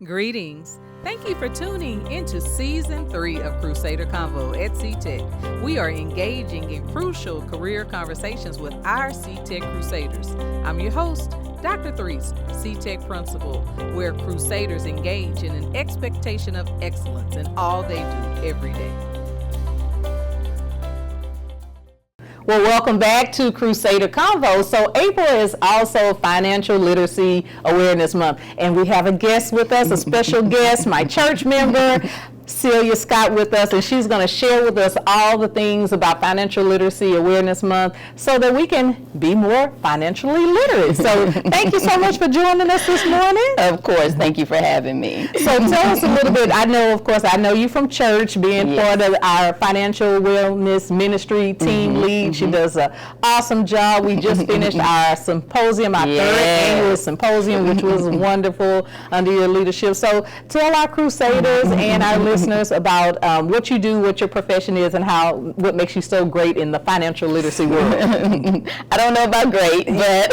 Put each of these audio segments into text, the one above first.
Greetings. Thank you for tuning into Season 3 of Crusader Convo at CTech. We are engaging in crucial career conversations with our CTech Crusaders. I'm your host, Dr. Threese, CTech Principal, where Crusaders engage in an expectation of excellence in all they do every day. Well, welcome back to Crusader Convo. So April is also Financial Literacy Awareness Month, and we have a guest with us, a special guest, my church member, Celia Scott, with us, and she's going to share with us all the things about Financial Literacy Awareness Month so that we can be more financially literate. So thank you so much for joining us this morning. Of course, thank you for having me. So tell us a little bit. I know you from church, being part of our Financial Wellness Ministry team lead. She does an awesome job. We just finished our symposium, our third annual symposium, which was wonderful under your leadership. So tell our Crusaders and our listeners about what you do, what your profession is, and what makes you so great in the financial literacy world. I don't know about great, but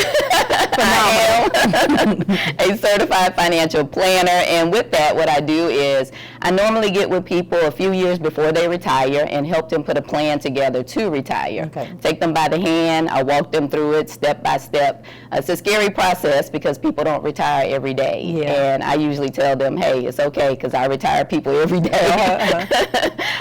I am a certified financial planner, and with that, what I do is I normally get with people a few years before they retire and help them put a plan together to retire. Okay. Take them by the hand, I walk them through it step by step. It's a scary process because people don't retire every day, and I usually tell them, hey, it's okay because I retire people every day.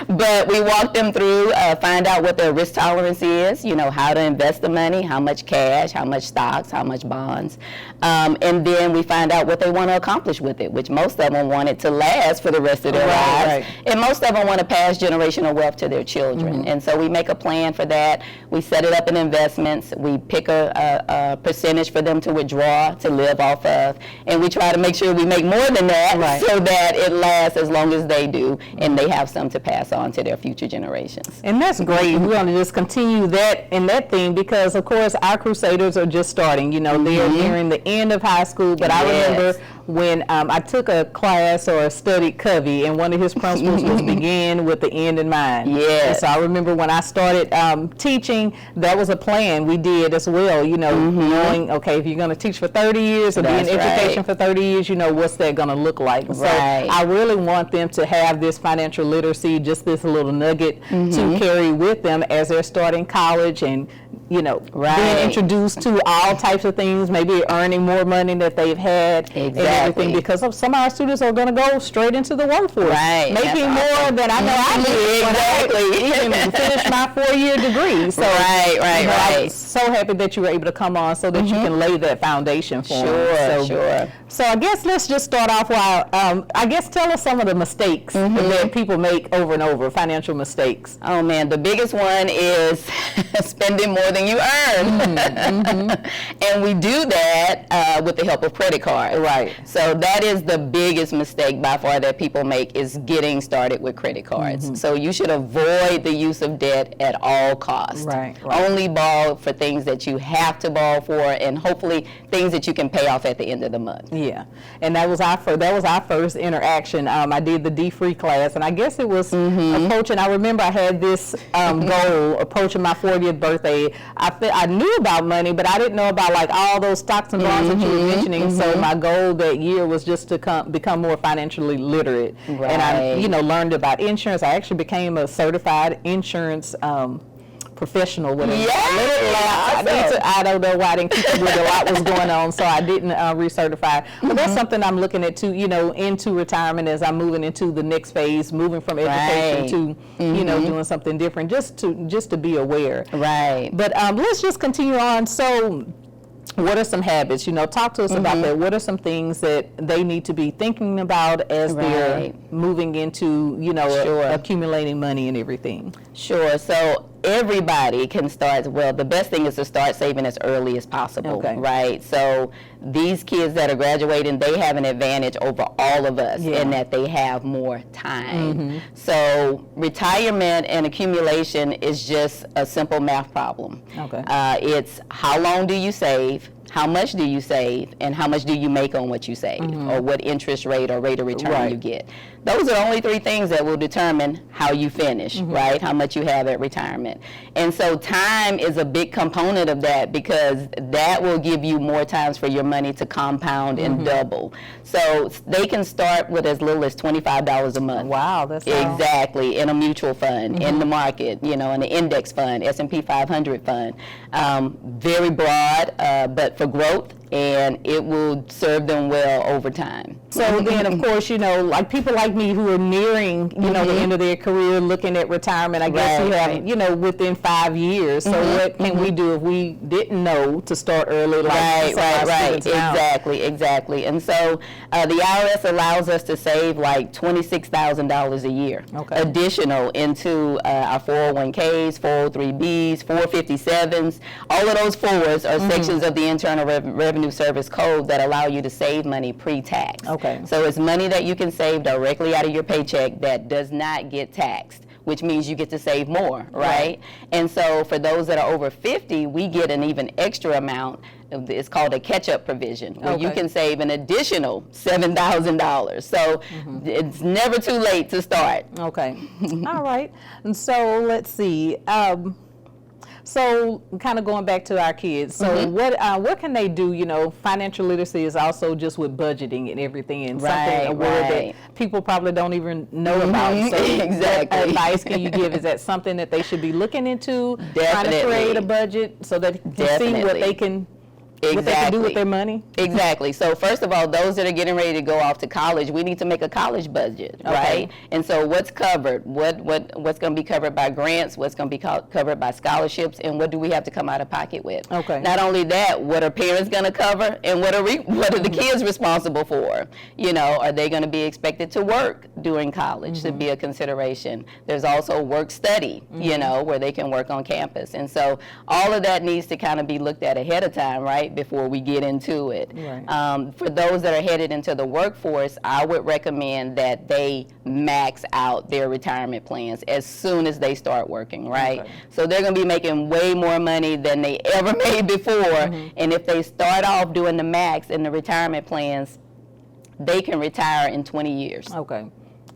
But we walk them through, find out what their risk tolerance is, how to invest the money, how much cash, how much stocks, how much bonds, and then we find out what they want to accomplish with it, which most of them want it to last for the rest of their lives, and most of them want to pass generational wealth to their children. And so we make a plan for that. We set it up in investments. We pick a percentage for them to withdraw, to live off of, and we try to make sure we make more than that so that it lasts as long as they do, and they have some to pass on to their future generations. And that's great. We're going to just continue that in that theme because, of course, our Crusaders are just starting. They're nearing the end of high school, but I remember when I took a class or studied Covey, and one of his principles was begin with the end in mind. And so I remember when I started teaching, that was a plan we did as well, knowing, okay, if you're going to teach for 30 years or be in education for 30 years, what's that going to look like? So I really want them to have this financial literacy, just this little nugget to carry with them as they're starting college and being introduced to all types of things, maybe earning more money that they've had and everything, because some of our students are going to go straight into the workforce, making more than I know I did when I even finished my 4-year degree. So I'm so happy that you were able to come on so that you can lay that foundation for them. So I guess let's just start off tell us some of the mistakes that people make over and over, financial mistakes. Oh man, the biggest one is spending more than you earn. And we do that with the help of credit cards. So that is the biggest mistake by far that people make, is getting started with credit cards. So you should avoid the use of debt at all costs. Only borrow for things that you have to borrow for, and hopefully things that you can pay off at the end of the month. And that was our first interaction. I did the D-Free class, and I guess it was approaching, I remember I had this goal approaching my 40th birthday. I knew about money, but I didn't know about like all those stocks and bonds that you were mentioning. So my goal that year was just to become more financially literate. And I, learned about insurance. I actually became a certified insurance professional with I don't know why I didn't keep up with a lot was going on, so I didn't recertify. But that's something I'm looking at too, into retirement as I'm moving into the next phase, moving from education to, doing something different, just to be aware. But let's just continue on. So what are some habits? Talk to us about that. What are some things that they need to be thinking about as they're moving into, accumulating money and everything? So everybody can start. Well, the best thing is to start saving as early as possible, So these kids that are graduating, they have an advantage over all of us in that they have more time. So retirement and accumulation is just a simple math problem. It's how long do you save? how much do you save, and how much do you make on what you save, or what interest rate or rate of return you get. Those are the only 3 things that will determine how you finish, right? How much you have at retirement. And so time is a big component of that, because that will give you more times for your money to compound and double. So they can start with as little as $25 a month. Wow, that's exactly, in a mutual fund, in the market, you know, in an index fund, S&P 500 fund. Very broad, but for growth, and it will serve them well over time. So then, of course, you know, like people like me who are nearing, you know, the end of their career, looking at retirement, I guess you have, you know, within 5 years. So what can we do if we didn't know to start early? Like Exactly. And so the IRS allows us to save like $26,000 a year additional into our 401ks, 403bs, 457s. All of those fours are sections of the Internal Revenue Service Code that allow you to save money pre-tax. So it's money that you can save directly out of your paycheck that does not get taxed, which means you get to save more, right? And so for those that are over 50, we get an even extra amount. It's called a catch-up provision, where you can save an additional $7,000. So it's never too late to start. All right. And so let's see. So kind of going back to our kids, so what can they do? You know, financial literacy is also just with budgeting and everything, and something, a word that people probably don't even know about. So what advice can you give? Is that something that they should be looking into, trying to create a budget so that they can see what they can what they can do with their money? So first of all, those that are getting ready to go off to college, we need to make a college budget, right? And so what's covered? What's going to be covered by grants? What's going to be covered by scholarships? And what do we have to come out of pocket with? Not only that, what are parents going to cover? And what are the kids responsible for? You know, are they going to be expected to work during college to be a consideration? There's also work study, you know, where they can work on campus. And so all of that needs to kind of be looked at ahead of time, right? Before we get into it. For those that are headed into the workforce, I would recommend that they max out their retirement plans as soon as they start working, right? So they're going to be making way more money than they ever made before, and if they start off doing the max in the retirement plans, they can retire in 20 years.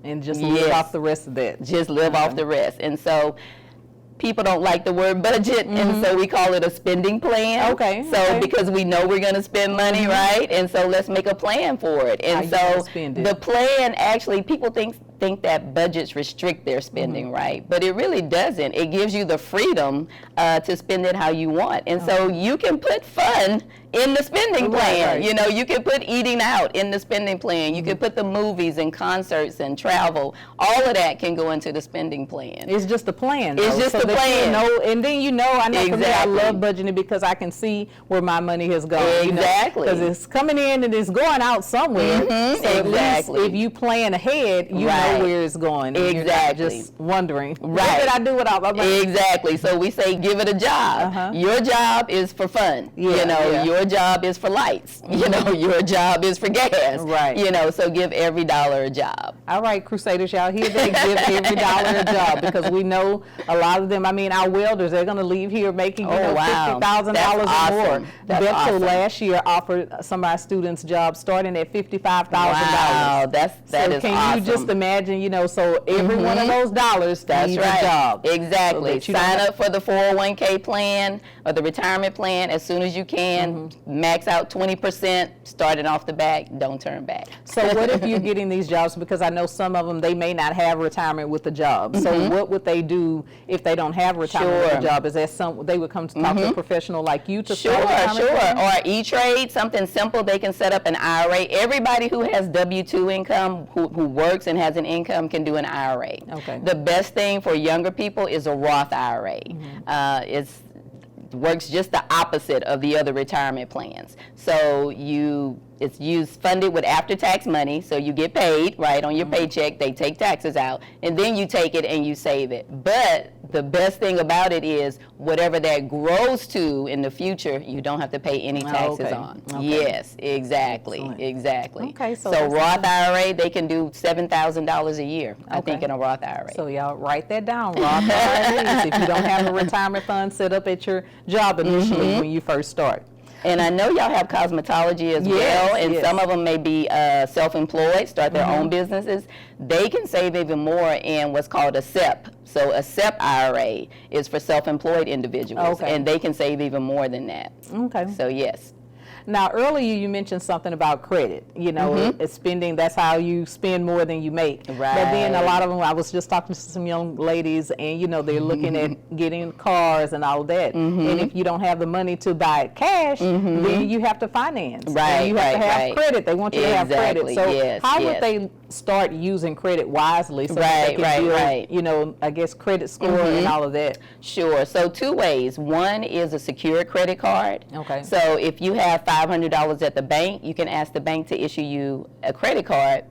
And just live off the rest of that. Just live off the rest. And so people don't like the word budget, and so we call it a spending plan. Because we know we're going to spend money, right? And so let's make a plan for it. And so the plan, actually, people think that budgets restrict their spending, right? But it really doesn't. It gives you the freedom to spend it how you want. And so you can put fun in the spending plan. You know, you can put eating out in the spending plan. You can put the movies and concerts and travel. All of that can go into the spending plan. It's just a plan. It's just a plan. You know, and then, you know, I know for me, I love budgeting because I can see where my money has gone. Because it's coming in and it's going out somewhere. So at least if you plan ahead, you know where it's going. You're not just wondering, what did I do with all my money? So we say, give it a job. Your job is for fun. You know, your job is for lights. You know, your job is for gas. You know, so give every dollar a job. All right, Crusaders, y'all hear that? Give every dollar a job, because we know a lot of them, I mean, our welders, they're going to leave here making, you know, $50,000 or more. Bethel last year offered some of our students jobs starting at $55,000. Wow, that is awesome. So can you just imagine, you know, so every one of those dollars needs a job. So sign up for the 401k plan or the retirement plan as soon as you can. Max out 20%, starting off the back, don't turn back. So what if you're getting these jobs, because I know some of them, they may not have retirement with the job. So what would they do if they don't have retirement with the job? Is that they would come to talk to a professional like you to start a retirement plan? Or E-Trade, something simple. They can set up an IRA. Everybody who has W-2 income, who works and has an income, can do an IRA. The best thing for younger people is a Roth IRA. It's works just the opposite of the other retirement plans. So it's funded with after-tax money, so you get paid, right, on your paycheck. They take taxes out, and then you take it and you save it. But the best thing about it is whatever that grows to in the future, you don't have to pay any taxes on. Yes, exactly. So Roth IRA, they can do $7,000 a year, I think, in a Roth IRA. So y'all write that down, Roth IRAs, if you don't have a retirement fund set up at your job initially when you first start. And I know y'all have cosmetology as well, and some of them may be self-employed, start their own businesses. They can save even more in what's called a SEP. So a SEP IRA is for self-employed individuals, and they can save even more than that. Okay. So yes. Now, earlier you mentioned something about credit. You know, it's spending, that's how you spend more than you make. Right. But then a lot of them, I was just talking to some young ladies, and, you know, they're looking at getting cars and all of that. And if you don't have the money to buy it cash, then you have to finance. Right, and you have to have credit. They want you to have credit. So how would they start using credit wisely so that they can build, you know, I guess credit score and all of that? Sure. So two ways. One is a secured credit card. Okay. So if you have $500 at the bank, you can ask the bank to issue you a credit card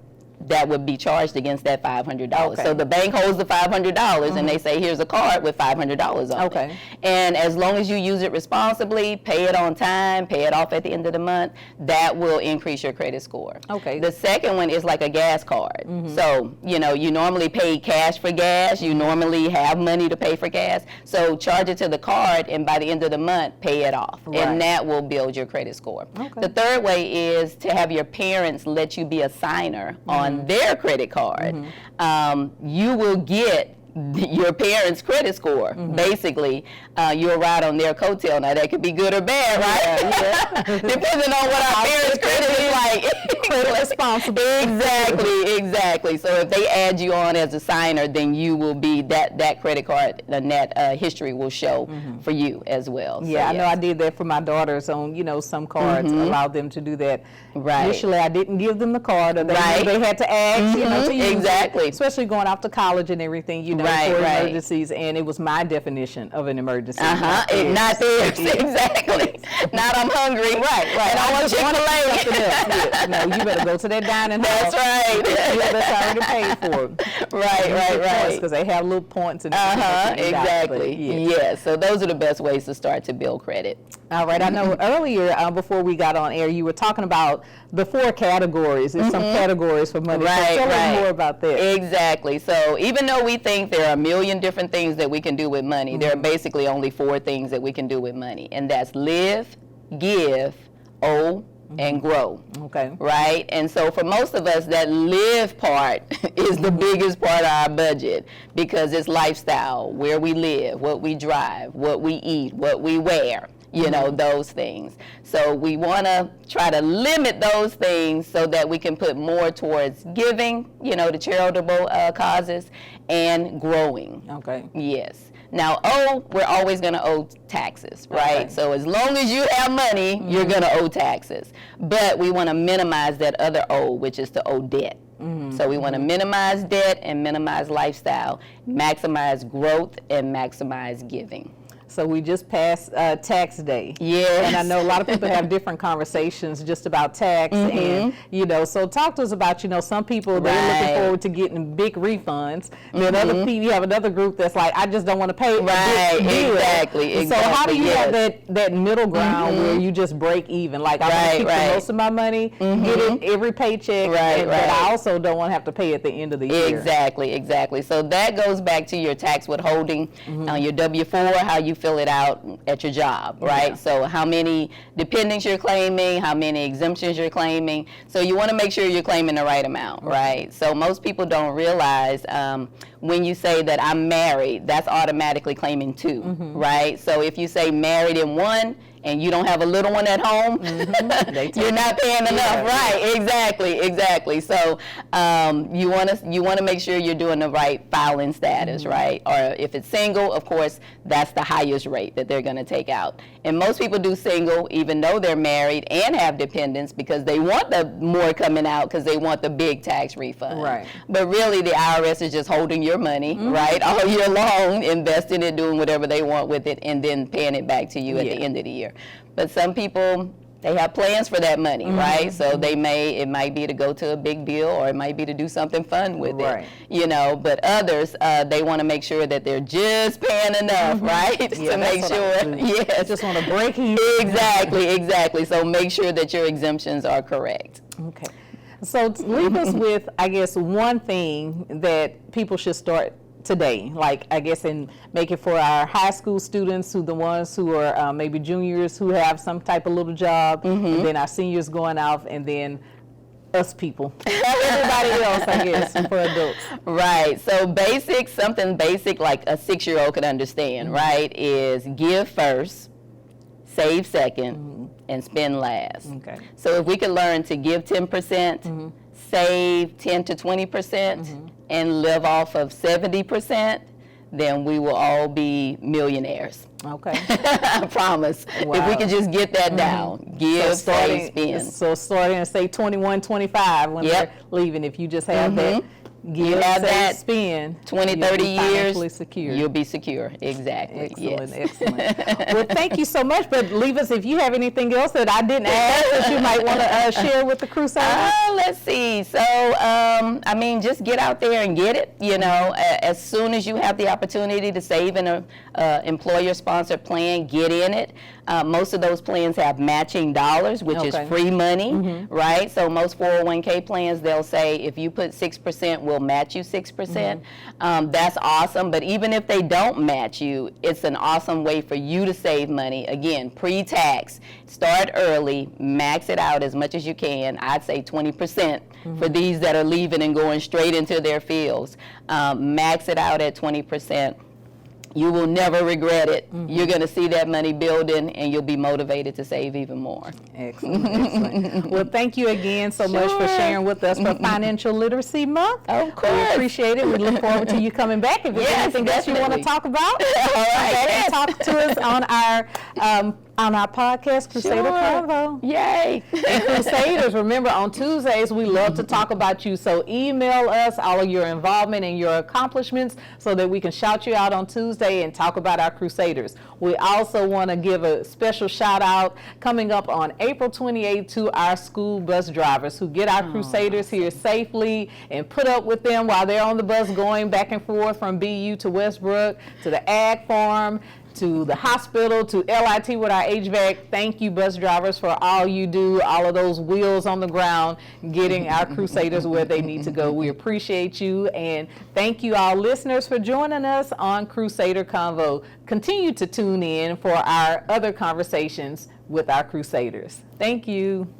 that would be charged against that $500. So the bank holds the $500 and they say, here's a card with $500 on it. And as long as you use it responsibly, pay it on time, pay it off at the end of the month, that will increase your credit score. The second one is like a gas card. So, you know, you normally pay cash for gas, you normally have money to pay for gas, so charge it to the card and by the end of the month, pay it off. And that will build your credit score. The third way is to have your parents let you be a signer on their credit card. You will get your parents' credit score. Basically, you'll ride on their coattail. Now, that could be good or bad, right? Depending on what our parents' credit is like. Credit responsible. Exactly. So if they add you on as a signer, then you will be, that credit card, the net history will show for you as well. Yeah, I know I did that for my daughters on, you know, some cards allowed them to do that. Initially, I didn't give them the card, or they had to ask, you know, to use it, especially going off to college and everything, you know, for emergencies, and it was my definition of an emergency. Not theirs. Exactly. Not I'm hungry. And I want Chick-fil-A. No, you better go to that dining hall. That's right. That's already paid for. Right. Because they have little points and exactly. Yes. So those are the best ways to start to build credit. All right. I know earlier, before we got on air, you were talking about the 4 categories. There's some categories for money. So tell us more about that. Exactly. So even though we think there are a million different things that we can do with money, there are basically only 4 things that we can do with money, and that's live, give, owe, and grow. Right? And so for most of us, that live part is the biggest part of our budget, because it's lifestyle, where we live, what we drive, what we eat, what we wear, you know, those things. So we want to try to limit those things so that we can put more towards giving, you know, to charitable causes, and growing. Yes. Now, we're always going to owe taxes, right? So as long as you have money, you're going to owe taxes. But we want to minimize that other owe, which is to owe debt. So we want to minimize debt and minimize lifestyle, maximize growth, and maximize giving. So we just passed tax day. Yes. And I know a lot of people have different conversations just about tax. And, you know, so talk to us about, you know, some people, they're looking forward to getting big refunds. Then other people, you have another group that's like, I just don't want to pay. Exactly. So how do you have that middle ground where you just break even? Like, I want to keep the most of my money, get it every paycheck, but I also don't want to have to pay at the end of the year. Exactly. So that goes back to your tax withholding, your W-4, how you fill it out at your job, right? So how many dependents you're claiming, how many exemptions you're claiming. So you want to make sure you're claiming the right amount, right? So most people don't realize when you say that I'm married, that's automatically claiming 2, right? So if you say married in 1, and you don't have a little one at home, you're not paying enough, right? Exactly. So you want to make sure you're doing the right filing status, right? Or if it's single, of course, that's the highest rate that they're going to take out. And most people do single, even though they're married and have dependents, because they want the more coming out, because they want the big tax refund. Right. But really, the IRS is just holding your money, right, all year long, investing it, doing whatever they want with it, and then paying it back to you at the end of the year. But some people, they have plans for that money, right? So it might be to go to a big bill, or it might be to do something fun with it, you know. But others, they want to make sure that they're just paying enough, right? To make sure, I just want to break even. Exactly. So make sure that your exemptions are correct. Okay. So leave us with, I guess, one thing that people should start today, like I guess and make it for our high school students, who the ones who are maybe juniors who have some type of little job, and then our seniors going out, and then us people, everybody else, I guess, for adults. Right. So basic, something basic like a 6-year-old could understand, right, is give first, save second, and spend last. Okay. So if we could learn to give 10%, save 10 to 20%, and live off of 70%, then we will all be millionaires. Okay. I promise. Wow. If we could just get that down, give, save, spend. So starting at say 21, 25 when they're leaving, if you just have that, give, have save, that spend, 20, you'll 30 be years, financially secure. you'll be secure. Exactly. Excellent, Yes. excellent. Well, thank you so much, but leave us if you have anything else that I didn't ask that you might want to share with the Crusaders. Let's see. So, I mean, just get out there and get it. You know, as soon as you have the opportunity to save in a employer-sponsored plan, get in it. Most of those plans have matching dollars, which is free money, right? So most 401k plans, they'll say if you put 6%, we'll match you 6%. That's awesome. But even if they don't match you, it's an awesome way for you to save money. Again, pre-tax. Start early, max it out as much as you can. I'd say 20% for these that are leaving and going straight into their fields. Max it out at 20%. You will never regret it. You're going to see that money building, and you'll be motivated to save even more. Excellent, excellent. Well, thank you again so much for sharing with us for Financial Literacy Month. Of course. We appreciate it. We look forward to you coming back. If there's anything else you want to talk about, All right. and talk to us on our podcast, Crusader Convo. Yay. And Crusaders, remember on Tuesdays we love to talk about you. So email us all of your involvement and your accomplishments so that we can shout you out on Tuesday and talk about our Crusaders. We also want to give a special shout out coming up on April 28th to our school bus drivers who get our Crusaders here safely and put up with them while they're on the bus going back and forth from BU to Westbrook to the Ag Farm, to the hospital, to LIT with our HVAC. Thank you, bus drivers, for all you do, all of those wheels on the ground, getting our Crusaders where they need to go. We appreciate you, and thank you all listeners for joining us on Crusader Convo. Continue to tune in for our other conversations with our Crusaders. Thank you.